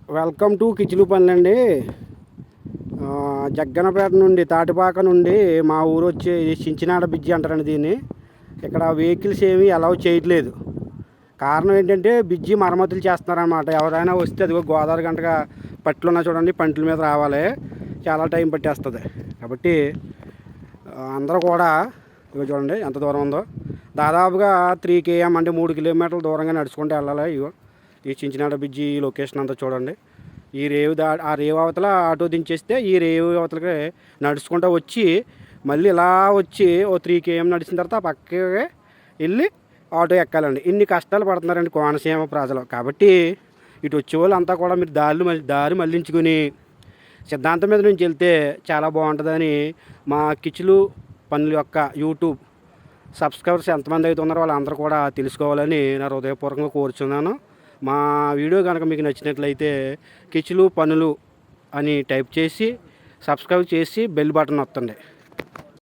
Welcome to కిచిలుపల్లి అండి. జగ్గనపేట నుండి తాటిపాక నుండి మా ఊరు వచ్చి చించినాడ బ్రిడ్జి అంటారండి దీన్ని. ఇక్కడ వెహికల్స్ ఏమీ అలౌ చేయట్లేదు. కారణం ఏంటంటే బ్రిడ్జి మరమ్మతులు చేస్తున్నారనమాట. ఎవరైనా వస్తే అదిగో గోదావరి గంటగా పట్లు ఉన్నా చూడండి, పంటల మీద రావాలి, చాలా టైం పట్టేస్తుంది. కాబట్టి అందరూ కూడా ఇగో చూడండి ఎంత దూరం ఉందో, దాదాపుగా 3 km అంటే 3 కిలోమీటర్ల దూరంగా నడుచుకుంటూ వెళ్ళాలి. ఇగో ఈ చించినాడ బ్రిడ్జి లొకేషన్ అంతా చూడండి. ఈ రేవు ఆ రేవు అవతల ఆటో దించేస్తే ఈ రేవు అవతలకి నడుచుకుంటూ వచ్చి మళ్ళీ ఇలా వచ్చి ఓ 3 km నడిచిన తర్వాత పక్కకి వెళ్ళి ఆటో ఎక్కాలండి. ఇన్ని కష్టాలు పడుతున్నారండి కోనసీమ ప్రజలు. కాబట్టి ఇటు వచ్చే వాళ్ళు అంతా కూడా మీరు దారి మళ్ళించుకుని సిద్ధాంతం మీద నుంచి వెళ్తే చాలా బాగుంటుందని మా కిచులు పనుల యొక్క యూట్యూబ్ సబ్స్క్రైబర్స్ ఎంతమంది అయితే ఉన్నారో వాళ్ళందరూ కూడా తెలుసుకోవాలని నా హృదయపూర్వకంగా కోరుచున్నాను. మా వీడియో కనుక మీకు నచ్చినట్లయితే కిచులు పనులు అని టైప్ చేసి సబ్స్క్రైబ్ చేసి బెల్ బటన్ నొక్కండి.